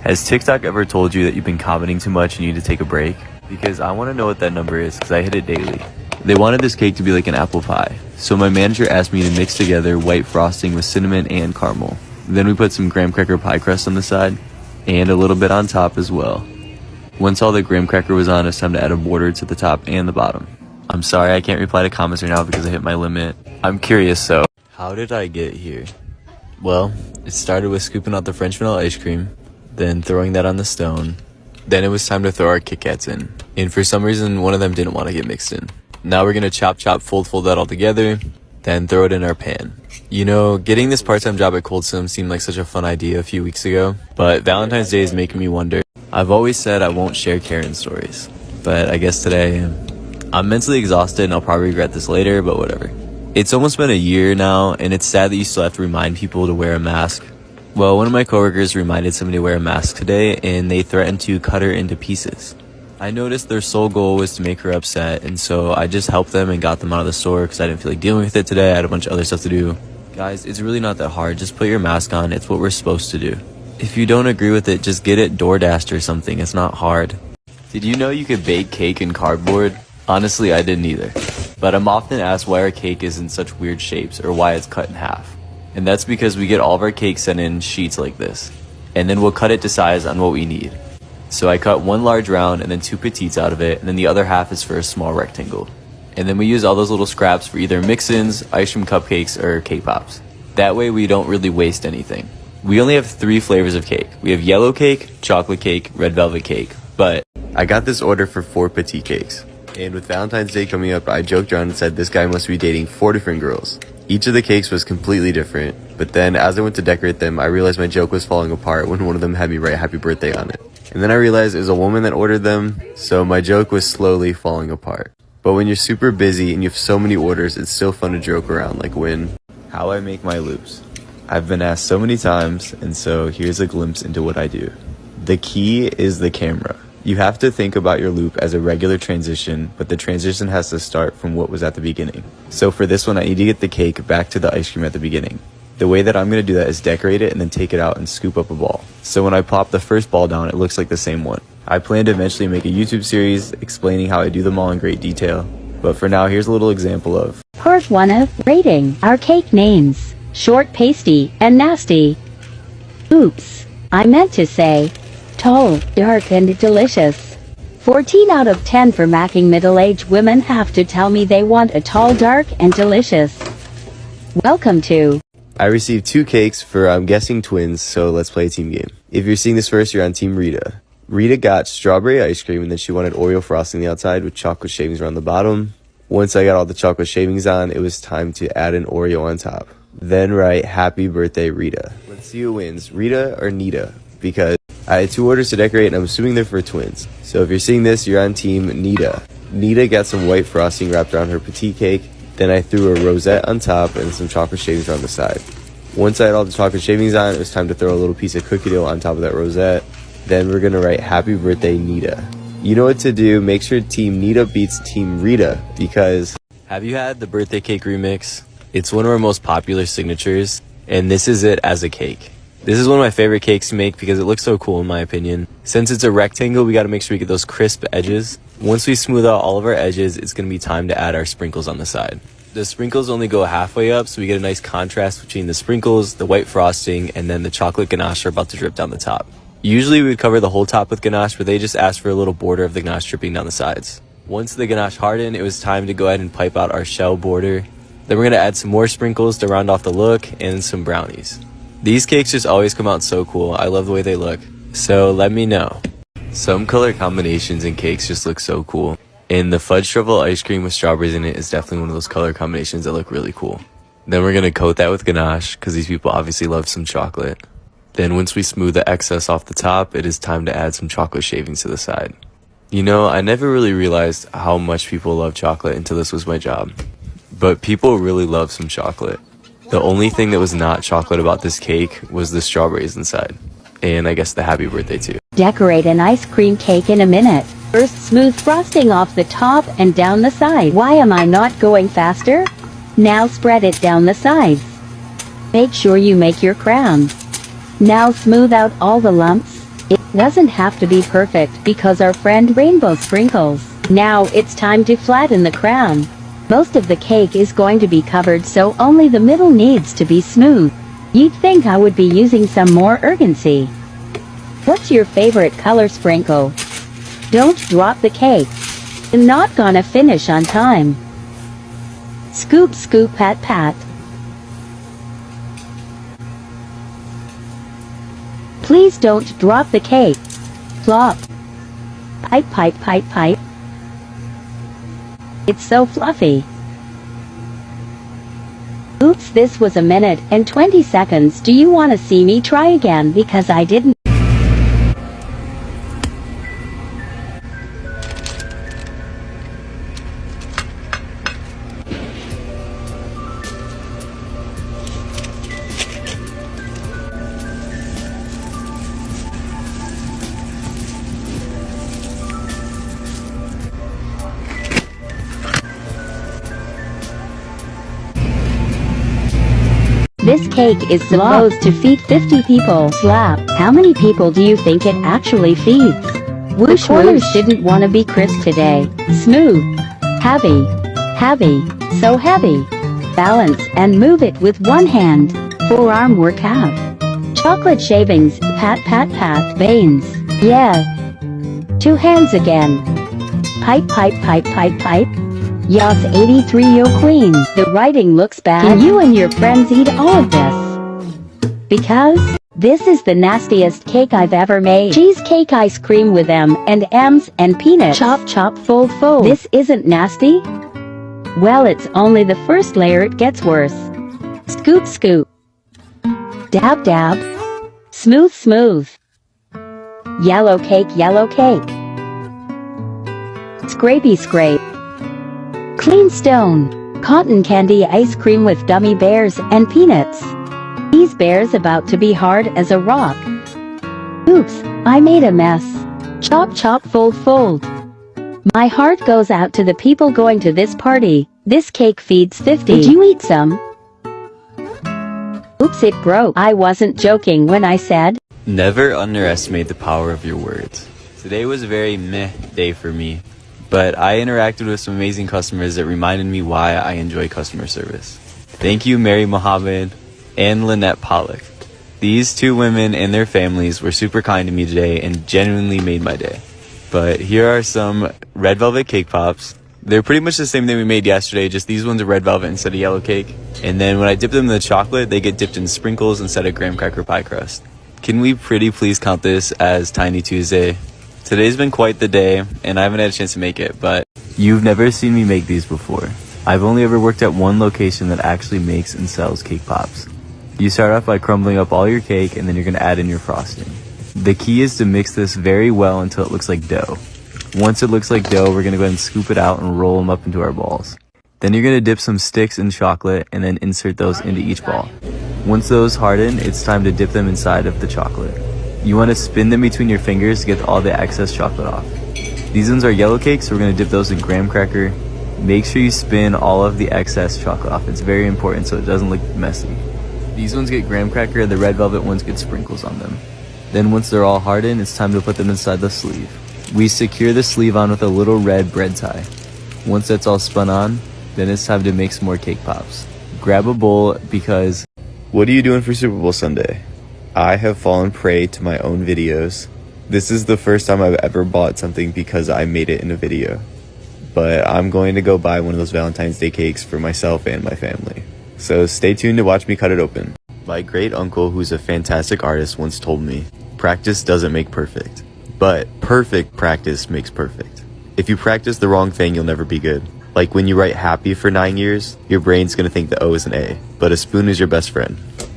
Has TikTok ever told you that you've been commenting too much and you need to take a break? Because I want to know what that number is because I hit it daily. They wanted this cake to be like an apple pie, so my manager asked me to mix together white frosting with cinnamon and caramel. Then we put some graham cracker pie crust on the side and a little bit on top as well. Once all the graham cracker was on, it's time to add a border to the top and the bottom. I'm sorry I can't reply to comments right now because I hit my limit. I'm curious, so how did I get here? Well, it started with scooping out the French vanilla ice cream, then throwing that on the stone. Then it was time to throw our Kit Kats in. And for some reason, one of them didn't want to get mixed in. Now we're gonna chop, fold that all together, then throw it in our pan. You know, getting this part-time job at Cold Sim seemed like such a fun idea a few weeks ago, but Valentine's Day is making me wonder. I've always said I won't share Karen stories, but I guess today I'm mentally exhausted and I'll probably regret this later, but whatever. It's almost been a year now, and it's sad that you still have to remind people to wear a mask. Well, one of my coworkers reminded somebody to wear a mask today, and they threatened to cut her into pieces. I noticed their sole goal was to make her upset, and so I just helped them and got them out of the store because I didn't feel like dealing with it today. I had a bunch of other stuff to do. Guys, it's really not that hard. Just put your mask on. It's what we're supposed to do. If you don't agree with it, just get it DoorDashed or something. It's not hard. Did you know you could bake cake in cardboard? Honestly, I didn't either. But I'm often asked why our cake is in such weird shapes or why it's cut in half. And that's because we get all of our cake sent in sheets like this. And then we'll cut it to size on what we need. So I cut one large round and then two petites out of it, and then the other half is for a small rectangle. And then we use all those little scraps for either mix-ins, ice cream cupcakes, or cake pops. That way we don't really waste anything. We only have 3 flavors of cake. We have yellow cake, chocolate cake, red velvet cake. But I got this order for 4 petite cakes. And with Valentine's Day coming up, I joked around and said this guy must be dating 4 different girls. Each of the cakes was completely different, but then as I went to decorate them, I realized my joke was falling apart when one of them had me write happy birthday on it. And then I realized it was a woman that ordered them, so my joke was slowly falling apart. But when you're super busy and you have so many orders, it's still fun to joke around, like how I make my loops. I've been asked so many times, and so here's a glimpse into what I do. The key is the camera. You have to think about your loop as a regular transition, but the transition has to start from what was at the beginning. So for this one, I need to get the cake back to the ice cream at the beginning. The way that I'm going to do that is decorate it and then take it out and scoop up a ball. So when I plop the first ball down, it looks like the same one. I plan to eventually make a YouTube series explaining how I do them all in great detail. But for now, here's a little example of Part 1 of rating our cake names: short, pasty, and nasty. Oops, I meant to say tall, dark, and delicious. 14 out of 10 for macking. Middle-aged women have to tell me they want a tall, dark, and delicious. Welcome to... I received 2 cakes for, I'm guessing, twins, so let's play a team game. If you're seeing this first, you're on Team Rita. Rita got strawberry ice cream, and then she wanted Oreo frosting on the outside with chocolate shavings around the bottom. Once I got all the chocolate shavings on, it was time to add an Oreo on top. Then write, happy birthday, Rita. Let's see who wins, Rita or Nita, because I had 2 orders to decorate, and I'm assuming they're for twins. So if you're seeing this, you're on Team Nita. Nita got some white frosting wrapped around her petite cake. Then I threw a rosette on top and some chocolate shavings around the side. Once I had all the chocolate shavings on, it was time to throw a little piece of cookie dough on top of that rosette. Then we're gonna write happy birthday, Nita. You know what to do. Make sure Team Nita beats Team Rita, because have you had the birthday cake remix? It's one of our most popular signatures, and this is it as a cake. This is one of my favorite cakes to make because it looks so cool in my opinion. Since it's a rectangle, we gotta make sure we get those crisp edges. Once we smooth out all of our edges, it's gonna be time to add our sprinkles on the side. The sprinkles only go halfway up, so we get a nice contrast between the sprinkles, the white frosting, and then the chocolate ganache are about to drip down the top. Usually we would cover the whole top with ganache, but they just asked for a little border of the ganache dripping down the sides. Once the ganache hardened, it was time to go ahead and pipe out our shell border. Then we're gonna add some more sprinkles to round off the look and some brownies. These cakes just always come out so cool. I love the way they look. So let me know. Some color combinations in cakes just look so cool. And the fudge truffle ice cream with strawberries in it is definitely one of those color combinations that look really cool. Then we're gonna coat that with ganache because these people obviously love some chocolate. Then once we smooth the excess off the top, it is time to add some chocolate shavings to the side. You know, I never really realized how much people love chocolate until this was my job. But people really love some chocolate. The only thing that was not chocolate about this cake was the strawberries inside. And I guess the happy birthday too. Decorate an ice cream cake in a minute. First, smooth frosting off the top and down the side. Why am I not going faster? Now spread it down the sides. Make sure you make your crown. Now smooth out all the lumps. It doesn't have to be perfect because our friend Rainbow sprinkles. Now it's time to flatten the crown. Most of the cake is going to be covered, so only the middle needs to be smooth. You'd think I would be using some more urgency. What's your favorite color sprinkle? Don't drop the cake. I'm not gonna finish on time. Scoop, scoop, pat, pat. Please don't drop the cake. Flop. Pipe, pipe, pipe, pipe. It's so fluffy. Oops, this was a minute and 20 seconds. Do you want to see me try again because I didn't? This cake is supposed to feed 50 people. Slap. How many people do you think it actually feeds? Whoosh, whoosh. Didn't want to be crisp today. Smooth. Heavy. Heavy. So heavy. Balance and move it with one hand. Forearm workout. Chocolate shavings. Pat, pat, pat. Veins. Yeah. Two hands again. Pipe, pipe, pipe, pipe, pipe. Yas 83 yo queen. The writing looks bad. Can you and your friends eat all of this? Because this is the nastiest cake I've ever made. Cheesecake ice cream with M&Ms and peanuts. Chop chop fold fold. This isn't nasty? Well, it's only the first layer, it gets worse. Scoop scoop. Dab dab. Smooth smooth. Yellow cake yellow cake. Scrapey scrape. Clean stone. Cotton candy ice cream with gummy bears and peanuts. These bears about to be hard as a rock. Oops, I made a mess. Chop chop fold fold. My heart goes out to the people going to this party. This cake feeds 50. Did you eat some? Oops, it broke. I wasn't joking when I said. Never underestimate the power of your words. Today was a very meh day for me, but I interacted with some amazing customers that reminded me why I enjoy customer service. Thank you, Mary Mohammed and Lynette Pollock. These two women and their families were super kind to me today and genuinely made my day. But here are some red velvet cake pops. They're pretty much the same thing we made yesterday, just these ones are red velvet instead of yellow cake. And then when I dip them in the chocolate, they get dipped in sprinkles instead of graham cracker pie crust. Can we pretty please count this as Tiny Tuesday? Today's been quite the day, and I haven't had a chance to make it, but you've never seen me make these before. I've only ever worked at one location that actually makes and sells cake pops. You start off by crumbling up all your cake, and then you're going to add in your frosting. The key is to mix this very well until it looks like dough. Once it looks like dough, we're going to go ahead and scoop it out and roll them up into our balls. Then you're going to dip some sticks in chocolate and then insert those into each ball. Once those harden, it's time to dip them inside of the chocolate. You want to spin them between your fingers to get all the excess chocolate off. These ones are yellow cakes, so we're going to dip those in graham cracker. Make sure you spin all of the excess chocolate off. It's very important so it doesn't look messy. These ones get graham cracker, the red velvet ones get sprinkles on them. Then once they're all hardened, it's time to put them inside the sleeve. We secure the sleeve on with a little red bread tie. Once that's all spun on, then it's time to make some more cake pops. Grab a bowl because... What are you doing for Super Bowl Sunday? I have fallen prey to my own videos. This is the first time I've ever bought something because I made it in a video. But I'm going to go buy one of those Valentine's Day cakes for myself and my family. So stay tuned to watch me cut it open. My great uncle, who's a fantastic artist, once told me, practice doesn't make perfect, but perfect practice makes perfect. If you practice the wrong thing, you'll never be good. Like when you write happy for 9 years, your brain's gonna think the O is an A, but a spoon is your best friend.